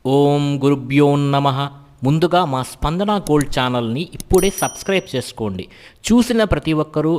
ఓం గురుభ్యో నమః. ముందుగా మా స్పందన గోల్డ్ ఛానల్ని ఇప్పుడే సబ్స్క్రైబ్ చేసుకోండి. చూసిన ప్రతి ఒక్కరూ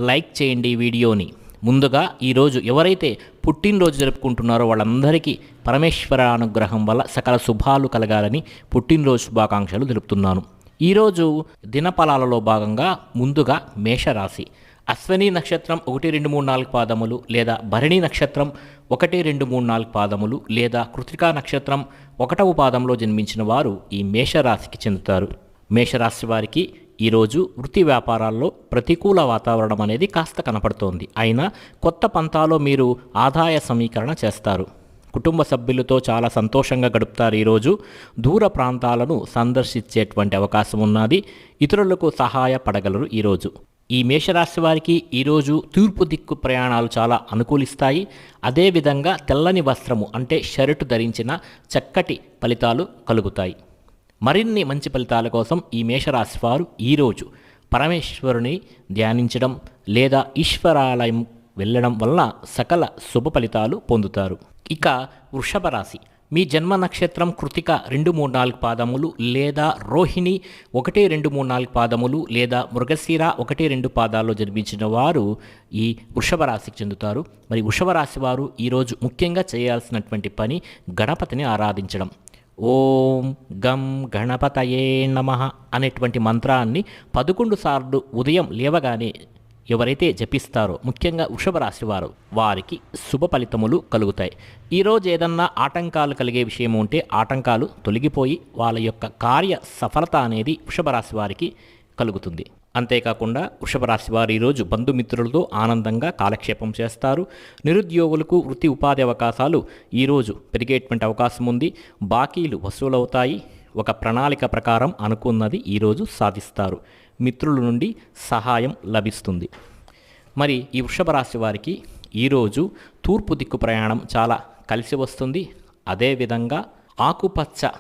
లైక్ చేయండి వీడియోని. ముందుగా ఈరోజు ఎవరైతే పుట్టినరోజు జరుపుకుంటున్నారో వాళ్ళందరికీ పరమేశ్వర అనుగ్రహం వల్ల సకల శుభాలు కలగాలని పుట్టినరోజు శుభాకాంక్షలు తెలుపుతున్నాను. ఈరోజు దినఫలాలలో భాగంగా ముందుగా మేషరాశి. అశ్విని నక్షత్రం 1, 2, 3, 4 పాదములు లేదా భరణి నక్షత్రం 1, 2, 3, 4 పాదములు లేదా కృత్తికా నక్షత్రం 1వ పాదంలో జన్మించిన వారు ఈ మేషరాశికి చెందుతారు. మేషరాశి వారికి ఈరోజు వృత్తి వ్యాపారాల్లో ప్రతికూల వాతావరణం అనేది కాస్త కనపడుతోంది. అయినా కొత్త పంతాలో మీరు ఆదాయ సమీకరణ చేస్తారు. కుటుంబ సభ్యులతో చాలా సంతోషంగా గడుపుతారు. ఈరోజు దూర ప్రాంతాలను సందర్శించేటువంటి అవకాశం ఉన్నది. ఇతరులకు సహాయపడగలరు. ఈరోజు ఈ మేషరాశి వారికి ఈరోజు తూర్పు దిక్కు ప్రయాణాలు చాలా అనుకూలిస్తాయి. అదేవిధంగా తెల్లని వస్త్రము అంటే షర్టు ధరించిన చక్కటి ఫలితాలు కలుగుతాయి. మరిన్ని మంచి ఫలితాల కోసం ఈ మేషరాశి వారు ఈరోజు పరమేశ్వరుని ధ్యానించడం లేదా ఈశ్వరాలయం వెళ్ళడం వల్ల సకల శుభ ఫలితాలు పొందుతారు. ఇక వృషభ రాశి. మీ జన్మ నక్షత్రం కృతిక 2, 3, 4 పాదములు లేదా రోహిణి 1, 2, 3, 4 పాదములు లేదా మృగశిర 1, 2 పాదాల్లో జన్మించిన వారు ఈ వృషభ రాశికి చెందుతారు. మరి వృషభ రాశి వారు ఈరోజు ముఖ్యంగా చేయాల్సినటువంటి పని గణపతిని ఆరాధించడం. ఓం గం గణపతయే నమః అనేటువంటి మంత్రాన్ని 11 సార్లు ఉదయం లేవగానే ఎవరైతే జపిస్తారో ముఖ్యంగా వృషభ రాశి వారు వారికి శుభ ఫలితములు కలుగుతాయి. ఈరోజు ఏదన్నా ఆటంకాలు కలిగే విషయం ఉంటే ఆటంకాలు తొలగిపోయి వాళ్ళ యొక్క కార్య సఫలత అనేది వృషభ రాశి వారికి కలుగుతుంది. అంతేకాకుండా వృషభ రాశి వారు ఈరోజు బంధుమిత్రులతో ఆనందంగా కాలక్షేపం చేస్తారు. నిరుద్యోగులకు వృత్తి ఉపాధి అవకాశాలు ఈరోజు పెరిగేటువంటి అవకాశం ఉంది. బాకీలు వసూలవుతాయి. ఒక ప్రణాళిక ప్రకారం అనుకున్నది ఈరోజు సాధిస్తారు. మిత్రుల నుండి సహాయం లభిస్తుంది. మరి ఈ వృషభ రాశి వారికి ఈరోజు తూర్పు దిక్కు ప్రయాణం చాలా కలిసి వస్తుంది. అదేవిధంగా ఆకుపచ్చ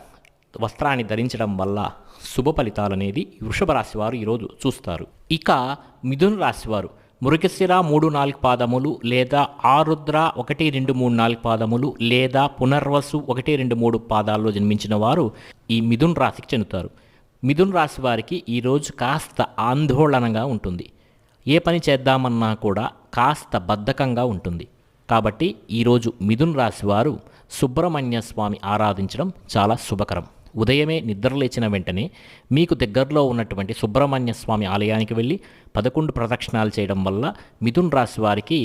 వస్త్రాన్ని ధరించడం వల్ల శుభ ఫలితాలు అనేది వృషభ రాశి వారు ఈరోజు చూస్తారు. ఇక మిథున రాశి వారు మృగశిర 3, 4 పాదములు లేదా ఆరుద్ర 1, 2, 3, 4 పాదములు లేదా పునర్వసు 1, 2, 3 పాదాల్లో జన్మించిన వారు ఈ మిథున రాశికి చెందుతారు. మిథున రాశి వారికి ఈరోజు కాస్త ఆందోళనగా ఉంటుంది. ఏ పని చేద్దామన్నా కూడా కాస్త బద్ధకంగా ఉంటుంది. కాబట్టి ఈరోజు మిథున రాశి వారు సుబ్రహ్మణ్య స్వామి ఆరాధించడం చాలా శుభకరం. ఉదయమే నిద్రలేచిన వెంటనే మీకు దగ్గరలో ఉన్నటువంటి సుబ్రహ్మణ్య స్వామి ఆలయానికి వెళ్ళి 11 ప్రదక్షిణాలు చేయడం వల్ల మిథున రాశి వారికి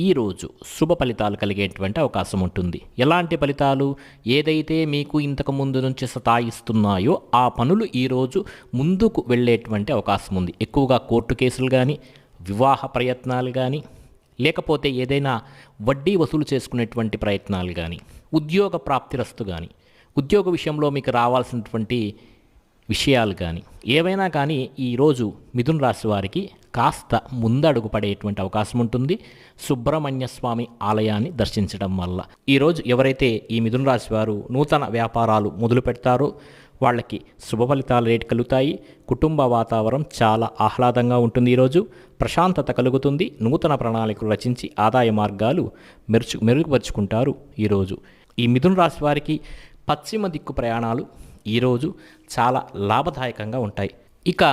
ఈరోజు శుభ ఫలితాలు కలిగేటువంటి అవకాశం ఉంటుంది. ఎలాంటి ఫలితాలు? ఏదైతే మీకు ఇంతకు ముందు నుంచి సతాయిస్తున్నాయో ఆ పనులు ఈరోజు ముందుకు వెళ్ళేటువంటి అవకాశం ఉంది. ఎక్కువగా కోర్టు కేసులు కానీ, వివాహ ప్రయత్నాలు కానీ, లేకపోతే ఏదైనా వడ్డీ వసూలు చేసుకునేటువంటి ప్రయత్నాలు కానీ, ఉద్యోగ ప్రాప్తిరస్తు కానీ, ఉద్యోగ విషయంలో మీకు రావాల్సినటువంటి విషయాలు కానీ ఏవైనా కానీ ఈరోజు మిథున రాశి వారికి కాస్త ముందడుగు పడేటువంటి అవకాశం ఉంటుంది. సుబ్రహ్మణ్య స్వామి ఆలయాన్ని దర్శించడం వల్ల ఈరోజు ఎవరైతే ఈ మిథున రాశి వారు నూతన వ్యాపారాలు మొదలు పెడతారో వాళ్ళకి శుభ ఫలితాలు రేటు కలుగుతాయి. కుటుంబ వాతావరణం చాలా ఆహ్లాదంగా ఉంటుంది. ఈరోజు ప్రశాంతత కలుగుతుంది. నూతన ప్రణాళికలు రచించి ఆదాయ మార్గాలు మెరుగుపరుచుకుంటారు. ఈరోజు ఈ మిథున రాశి వారికి పశ్చిమ దిక్కు ప్రయాణాలు ఈరోజు చాలా లాభదాయకంగా ఉంటాయి. ఇక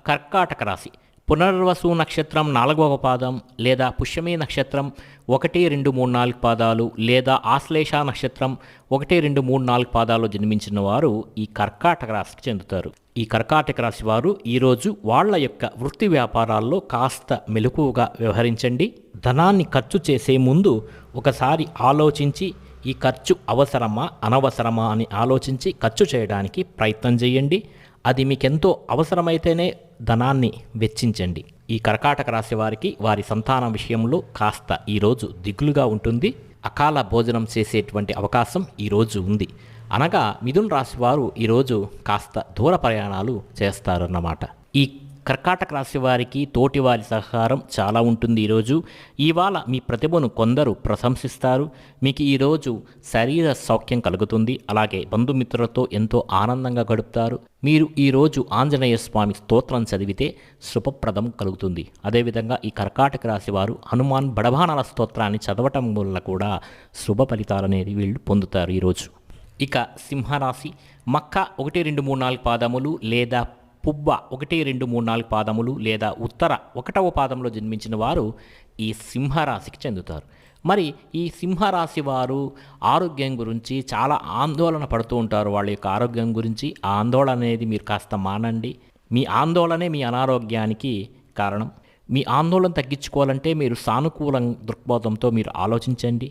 కర్కాటక రాశి. పునర్వసు నక్షత్రం 4వ పాదం లేదా పుష్యమి నక్షత్రం 1, 2, 3, 4 పాదాలు లేదా ఆశ్లేష నక్షత్రం 1, 2, 3, 4 పాదాలు జన్మించిన వారు ఈ కర్కాటక రాశికి చెందుతారు. ఈ కర్కాటక రాశి వారు ఈరోజు వాళ్ళ యొక్క వృత్తి వ్యాపారాల్లో కాస్త మెలకువగా వ్యవహరించండి. ధనాన్ని ఖర్చు చేసే ముందు ఒకసారి ఆలోచించి ఈ ఖర్చు అవసరమా అనవసరమా అని ఆలోచించి ఖర్చు చేయడానికి ప్రయత్నం చేయండి. అది మీకెంతో అవసరమైతేనే ధనాన్ని వెచ్చించండి. ఈ కర్కాటక రాశి వారికి వారి సంతానం విషయంలో కాస్త ఈరోజు దిగులుగా ఉంటుంది. అకాల భోజనం చేసేటువంటి అవకాశం ఈరోజు ఉంది. అనగా మిథున రాశి వారు ఈరోజు కాస్త దూర ప్రయాణాలు చేస్తారన్నమాట. ఈ కర్కాటక రాశి వారికి తోటివారి సహకారం చాలా ఉంటుంది. ఈరోజు ఇవాళ మీ ప్రతిభను కొందరు ప్రశంసిస్తారు. మీకు ఈరోజు శరీర సౌఖ్యం కలుగుతుంది. అలాగే బంధుమిత్రులతో ఎంతో ఆనందంగా గడుపుతారు. మీరు ఈరోజు ఆంజనేయ స్వామి స్తోత్రం చదివితే శుభప్రదం కలుగుతుంది. అదేవిధంగా ఈ కర్కాటక రాశి వారు హనుమాన్ బడబానల స్తోత్రాన్ని చదవటం వల్ల కూడా శుభ ఫలితాలు అనేది వీళ్ళు పొందుతారు ఈరోజు. ఇక సింహరాశి మక్క 1, 2, 3, 4 పాదములు లేదా పుబ్బ 1, 2, 3, 4 పాదములు లేదా ఉత్తర 1వ పాదంలో జన్మించిన వారు ఈ సింహరాశికి చెందుతారు. మరి ఈ సింహరాశి వారు ఆరోగ్యం గురించి చాలా ఆందోళన పడుతూ ఉంటారు. వాళ్ళ యొక్క ఆరోగ్యం గురించి ఆ ఆందోళన అనేది మీరు కాస్త మానండి. మీ ఆందోళనే మీ అనారోగ్యానికి కారణం. మీ ఆందోళన తగ్గించుకోవాలంటే మీరు సానుకూల దృక్పథంతో మీరు ఆలోచించండి.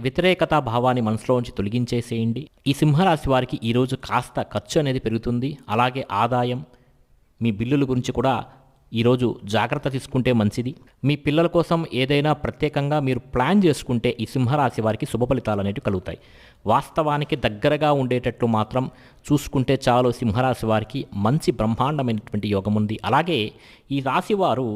వ్యతిరేకతా భావాన్ని మనసులో ఉంచి తొలగించేసేయండి. ఈ సింహరాశి వారికి ఈరోజు కాస్త ఖర్చు అనేది పెరుగుతుంది. అలాగే ఆదాయం, మీ బిల్లుల గురించి కూడా ఈరోజు జాగ్రత్త తీసుకుంటే మంచిది. మీ పిల్లల కోసం ఏదైనా ప్రత్యేకంగా మీరు ప్లాన్ చేసుకుంటే ఈ సింహరాశి వారికి శుభ ఫలితాలు అనేవి కలుగుతాయి. వాస్తవానికి దగ్గరగా ఉండేటట్లు మాత్రం చూసుకుంటే చాలు. సింహరాశి వారికి మంచి బ్రహ్మాండమైనటువంటి యోగం ఉంది. అలాగే ఈ రాశి వారు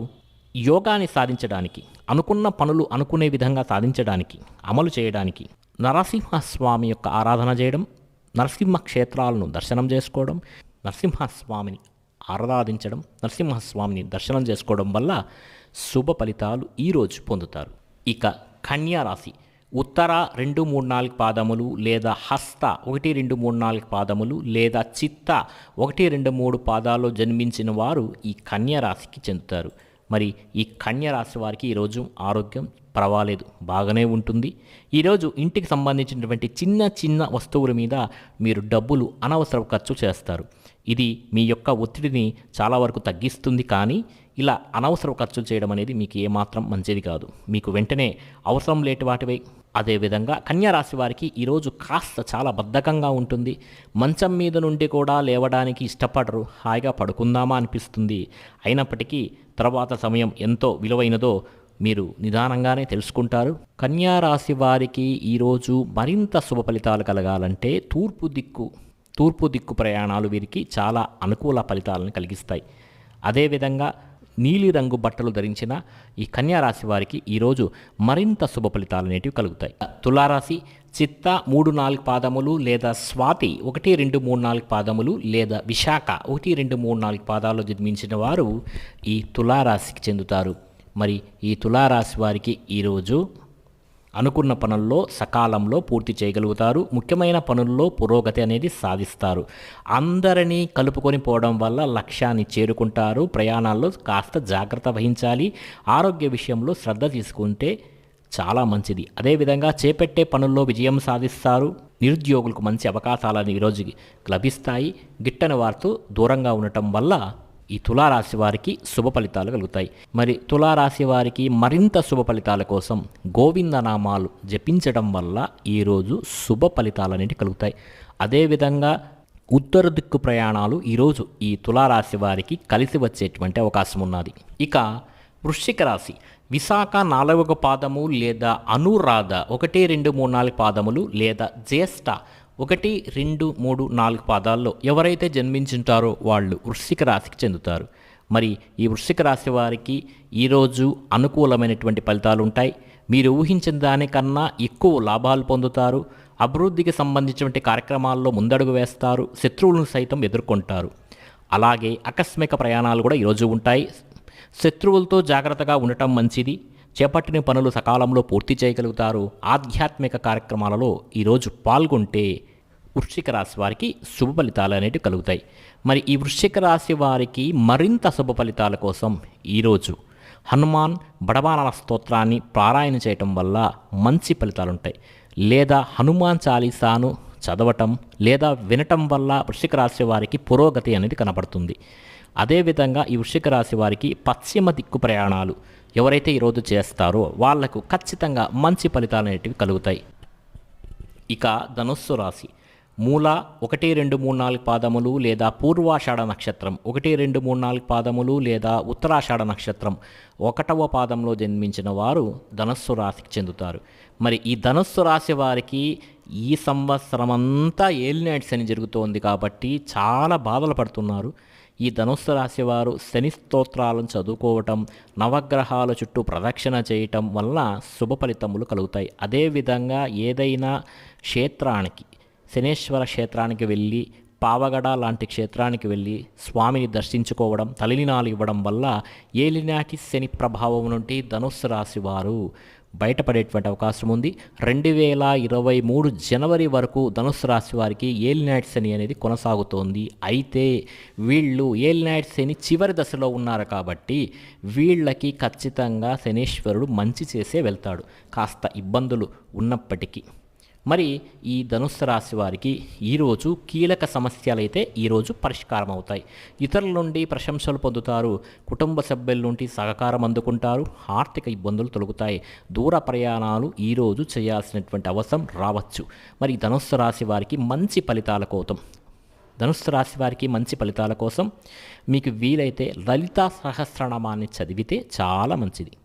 యోగాన్ని సాధించడానికి, అనుకున్న పనులు అనుకునే విధంగా సాధించడానికి, అమలు చేయడానికి నరసింహస్వామి యొక్క ఆరాధన చేయడం, నరసింహ క్షేత్రాలను దర్శనం చేసుకోవడం, నరసింహస్వామిని ఆరాధించడం, నరసింహస్వామిని దర్శనం చేసుకోవడం వల్ల శుభ ఫలితాలు ఈరోజు పొందుతారు. ఇక కన్యా రాశి ఉత్తర 2, 3, 4 పాదములు లేదా హస్త 1, 2, 3, 4 పాదములు లేదా చిత్త 1, 2, 3 పాదాల్లో జన్మించిన వారు ఈ కన్యా రాశికి చెందుతారు. మరి ఈ కన్యా రాశి వారికి ఈరోజు ఆరోగ్యం పర్వాలేదు, బాగానే ఉంటుంది. ఈరోజు ఇంటికి సంబంధించినటువంటి చిన్న చిన్న వస్తువుల మీద మీరు డబ్బులు అనవసర ఖర్చు చేస్తారు. ఇది మీ యొక్క ఒత్తిడిని చాలా వరకు తగ్గిస్తుంది. కానీ ఇలా అనవసర ఖర్చులు చేయడం అనేది మీకు ఏమాత్రం మంచిది కాదు. మీకు వెంటనే అవసరం లేటి వాటివే. అదేవిధంగా కన్యా రాశి వారికి ఈరోజు కాస్త చాలా బద్ధకంగా ఉంటుంది. మంచం మీద నుండి కూడా లేవడానికి ఇష్టపడరు. హాయిగా పడుకుందామా అనిపిస్తుంది. అయినప్పటికీ తర్వాత సమయం ఎంతో విలువైనదో మీరు నిదానంగానే తెలుసుకుంటారు. కన్యా రాశి వారికి ఈరోజు మరింత శుభ ఫలితాలు కలగాలంటే తూర్పు దిక్కు ప్రయాణాలు వీరికి చాలా అనుకూల ఫలితాలను కలిగిస్తాయి. అదేవిధంగా నీలిరంగు బట్టలు ధరించిన ఈ కన్యా రాశి వారికి ఈరోజు మరింత శుభ ఫలితాలు అనేటివి కలుగుతాయి. తులారాశి చిత్త 3, 4 పాదములు లేదా స్వాతి 1, 2, 3, 4 పాదములు లేదా విశాఖ 1, 2, 3, 4 పాదాల్లో జన్మించిన వారు ఈ తులారాశికి చెందుతారు. మరి ఈ తులారాశి వారికి ఈరోజు అనుకున్న పనుల్లో సకాలంలో పూర్తి చేయగలుగుతారు. ముఖ్యమైన పనుల్లో పురోగతి అనేది సాధిస్తారు. అందరినీ కలుపుకొని పోవడం వల్ల లక్ష్యాన్ని చేరుకుంటారు. ప్రయాణాల్లో కాస్త జాగ్రత్త వహించాలి. ఆరోగ్య విషయంలో శ్రద్ధ తీసుకుంటే చాలా మంచిది. అదేవిధంగా చేపట్టే పనుల్లో విజయం సాధిస్తారు. నిరుద్యోగులకు మంచి అవకాశాలను ఈరోజు లభిస్తాయి. గిట్టని వారితో దూరంగా ఉండటం వల్ల ఈ తులారాశి వారికి శుభ ఫలితాలు కలుగుతాయి. మరి తులారాశి వారికి మరింత శుభ ఫలితాల కోసం గోవిందనామాలు జపించడం వల్ల ఈరోజు శుభ ఫలితాలు అనేవి కలుగుతాయి. అదేవిధంగా ఉత్తర దిక్కు ప్రయాణాలు ఈరోజు ఈ తులారాశి వారికి కలిసి వచ్చేటువంటి అవకాశం ఉన్నది. ఇక వృశ్చిక రాశి విశాఖ 4వ పాదము లేదా అనురాధ 1, 2, 3, 4 పాదములు లేదా జ్యేష్ఠ 1, 2, 3, 4 పాదాల్లో ఎవరైతే జన్మించుంటారో వాళ్ళు వృశ్చిక రాశికి చెందుతారు. మరి ఈ వృశ్చిక రాశి వారికి ఈరోజు అనుకూలమైనటువంటి ఫలితాలు ఉంటాయి. మీరు ఊహించిన దానికన్నా ఎక్కువ లాభాలు పొందుతారు. అభివృద్ధికి సంబంధించినటువంటి కార్యక్రమాల్లో ముందడుగు వేస్తారు. శత్రువులను సైతం ఎదుర్కొంటారు. అలాగే ఆకస్మిక ప్రయాణాలు కూడా ఈరోజు ఉంటాయి. శత్రువులతో జాగ్రత్తగా ఉండటం మంచిది. చేపట్టిన పనులు సకాలంలో పూర్తి చేయగలుగుతారు. ఆధ్యాత్మిక కార్యక్రమాలలో ఈరోజు పాల్గొంటే వృశ్చిక రాశి వారికి శుభ ఫలితాలు అనేవి కలుగుతాయి. మరి ఈ వృశ్చిక రాశి వారికి మరింత శుభ ఫలితాల కోసం ఈరోజు హనుమాన్ బడబానన స్తోత్రాన్ని పారాయణ చేయటం వల్ల మంచి ఫలితాలు ఉంటాయి. లేదా హనుమాన్ చాలీసాను చదవటం లేదా వినటం వల్ల వృశ్చిక రాశి వారికి పురోగతి అనేది కనబడుతుంది. అదేవిధంగా ఈ వృశ్చిక రాశి వారికి పశ్చిమ దిక్కు ప్రయాణాలు ఎవరైతే ఈరోజు చేస్తారో వాళ్లకు ఖచ్చితంగా మంచి ఫలితాలు అనేటివి కలుగుతాయి. ఇక ధనుస్సు రాశి మూల 1, 2, 3, 4 పాదములు లేదా పూర్వాషాఢ నక్షత్రం 1, 2, 3, 4 పాదములు లేదా ఉత్తరాషాఢ నక్షత్రం 1వ పాదంలో జన్మించిన వారు ధనుస్సు రాశికి చెందుతారు. మరి ఈ ధనుస్సు రాశి వారికి ఈ సంవత్సరం అంతా ఏలినాటి శని జరుగుతోంది కాబట్టి చాలా బాధలు పడుతున్నారు. ఈ ధనుస్సు రాశి వారు శని స్తోత్రాలను చదువుకోవటం, నవగ్రహాల చుట్టూ ప్రదక్షిణ చేయటం వల్ల శుభ ఫలితములు కలుగుతాయి. అదేవిధంగా ఏదైనా క్షేత్రానికి, శనేశ్వర క్షేత్రానికి వెళ్ళి, పావగడ లాంటి క్షేత్రానికి వెళ్ళి స్వామిని దర్శించుకోవడం, తలినాలు ఇవ్వడం వల్ల ఏలినాటి శని ప్రభావం నుండి ధనుస్సు రాశి వారు బయటపడేటువంటి అవకాశం ఉంది. 2023 జనవరి వరకు ధనుస్సు రాశి వారికి ఏలినాటి శని అనేది కొనసాగుతోంది. అయితే వీళ్ళు ఏలినాటి శని చివరి దశలో ఉన్నారు కాబట్టి వీళ్ళకి ఖచ్చితంగా శనీశ్వరుడు మంచి చేసే వెళ్తాడు, కాస్త ఇబ్బందులు ఉన్నప్పటికీ. మరి ఈ ధనుస్సు రాశి వారికి ఈరోజు కీలక సమస్యలు అయితే ఈరోజు పరిష్కారం అవుతాయి. ఇతరుల నుండి ప్రశంసలు పొందుతారు, కుటుంబ సభ్యుల నుండి సహకారం అందుకుంటారు, ఆర్థిక ఇబ్బందులు తొలగుతాయి, దూర ప్రయాణాలు ఈరోజు చేయాల్సినటువంటి అవసరం రావచ్చు. మరి ధనుస్సు రాశి వారికి మంచి ఫలితాల కోసం మీకు వీలైతే లలితా సహస్రనామాన్ని చదివితే చాలా మంచిది.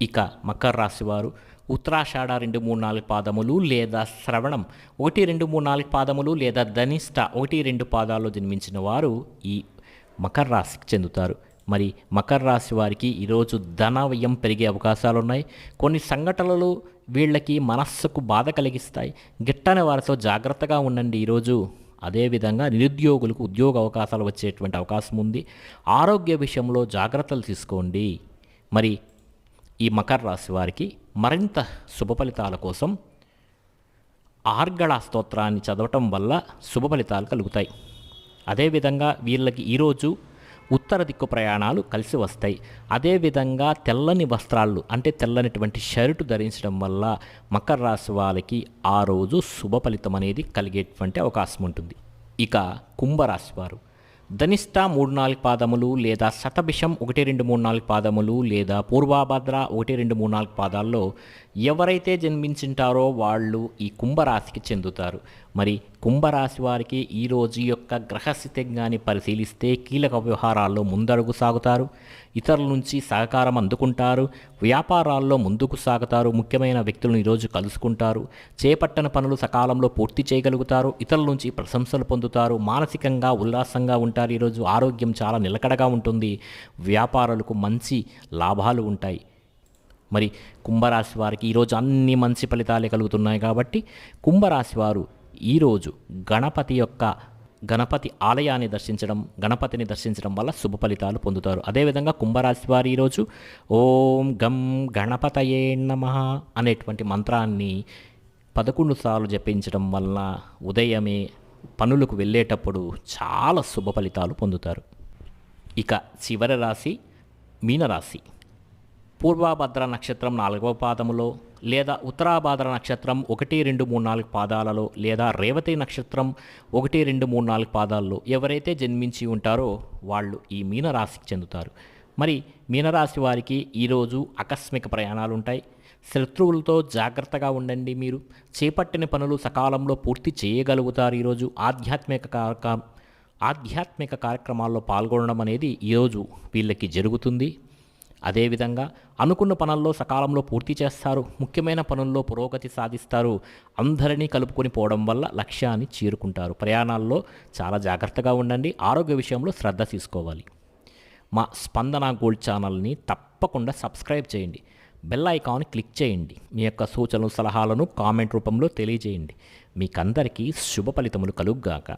ఇక మకర రాశి వారు ఉత్తరాషాఢ 2, 3, 4 పాదములు లేదా శ్రవణం 1, 2, 3, 4 పాదములు లేదా ధనిష్ట 1, 2 పాదాల్లో జన్మించిన వారు ఈ మకర రాశికి చెందుతారు. మరి మకర రాశి వారికి ఈరోజు ధన వ్యయం పెరిగే అవకాశాలు ఉన్నాయి. కొన్ని సంఘటనలు వీళ్ళకి మనస్సుకు బాధ కలిగిస్తాయి. గిట్టని వారితో జాగ్రత్తగా ఉండండి ఈరోజు. అదేవిధంగా నిరుద్యోగులకు ఉద్యోగ అవకాశాలు వచ్చేటువంటి అవకాశం ఉంది. ఆరోగ్య విషయంలో జాగ్రత్తలు తీసుకోండి. మరి ఈ మకర రాశి వారికి మరింత శుభ ఫలితాల కోసం ఆర్గళ స్తోత్రాన్ని చదవటం వల్ల శుభ ఫలితాలు కలుగుతాయి. అదేవిధంగా వీళ్ళకి ఈరోజు ఉత్తర దిక్కు ప్రయాణాలు కలిసి వస్తాయి. అదేవిధంగా తెల్లని వస్త్రాలు అంటే తెల్లనిటువంటి షర్టు ధరించడం వల్ల మకర రాశి వాళ్ళకి ఆ రోజు శుభ ఫలితం అనేది కలిగేటువంటి అవకాశం ఉంటుంది. ఇక కుంభరాశి వారు ధనిష్ట 3, 4 పాదములు లేదా శతభిషం 1, 2, 3, 4 పాదములు లేదా పూర్వాభద్ర 1, 2, 3, 4 పాదాల్లో ఎవరైతే జన్మించింటారో వాళ్ళు ఈ కుంభరాశికి చెందుతారు. మరి కుంభరాశి వారికి ఈరోజు యొక్క గ్రహస్థితిని పరిశీలిస్తే కీలక వ్యవహారాల్లో ముందడుగు సాగుతారు, ఇతరుల నుంచి సహకారం అందుకుంటారు, వ్యాపారాల్లో ముందుకు సాగుతారు, ముఖ్యమైన వ్యక్తులను ఈరోజు కలుసుకుంటారు, చేపట్టిన పనులు సకాలంలో పూర్తి చేయగలుగుతారు, ఇతరుల నుంచి ప్రశంసలు పొందుతారు, మానసికంగా ఉల్లాసంగా ఉంటారు. ఈరోజు ఆరోగ్యం చాలా నిలకడగా ఉంటుంది, వ్యాపారులకు మంచి లాభాలు ఉంటాయి. మరి కుంభరాశి వారికి ఈరోజు అన్ని మంచి ఫలితాలే కలుగుతున్నాయి కాబట్టి కుంభరాశి వారు ఈరోజు గణపతి ఆలయాన్ని గణపతిని దర్శించడం వల్ల శుభ ఫలితాలు పొందుతారు. అదేవిధంగా కుంభరాశి వారు ఈరోజు ఓం గం గణపతయే నమః అనేటువంటి మంత్రాన్ని 11 సార్లు జపించడం వలన ఉదయమే పనులకు వెళ్ళేటప్పుడు చాలా శుభ ఫలితాలు పొందుతారు. ఇక చివరి రాశి మీనరాశి. పూర్వభద్ర నక్షత్రం 4వ పాదములో లేదా ఉత్తరాభాద్ర నక్షత్రం 1, 2, 3, 4 పాదాలలో లేదా రేవతి నక్షత్రం 1, 2, 3, 4 పాదాల్లో ఎవరైతే జన్మించి ఉంటారో వాళ్ళు ఈ మీనరాశికి చెందుతారు. మరి మీనరాశి వారికి ఈరోజు ఆకస్మిక ప్రయాణాలు ఉంటాయి. శత్రువులతో జాగ్రత్తగా ఉండండి. మీరు చేపట్టిన పనులు సకాలంలో పూర్తి చేయగలుగుతారు. ఈరోజు ఆధ్యాత్మిక కార్యక్రమాల్లో పాల్గొనడం అనేది ఈరోజు వీళ్ళకి జరుగుతుంది. అదేవిధంగా అనుకున్న పనుల్లో సకాలంలో పూర్తి చేస్తారు, ముఖ్యమైన పనుల్లో పురోగతి సాధిస్తారు, అందరినీ కలుపుకొని పోవడం వల్ల లక్ష్యాన్ని చేరుకుంటారు. ప్రయాణాల్లో చాలా జాగ్రత్తగా ఉండండి, ఆరోగ్య విషయంలో శ్రద్ధ తీసుకోవాలి. మా స్పందన గోల్డ్ ఛానల్ని తప్పకుండా సబ్స్క్రైబ్ చేయండి, బెల్ ఐకాన్ క్లిక్ చేయండి, మీ యొక్క సూచనలు సలహాలను కామెంట్ రూపంలో తెలియజేయండి. మీకందరికీ శుభ ఫలితములు కలుగుగాక.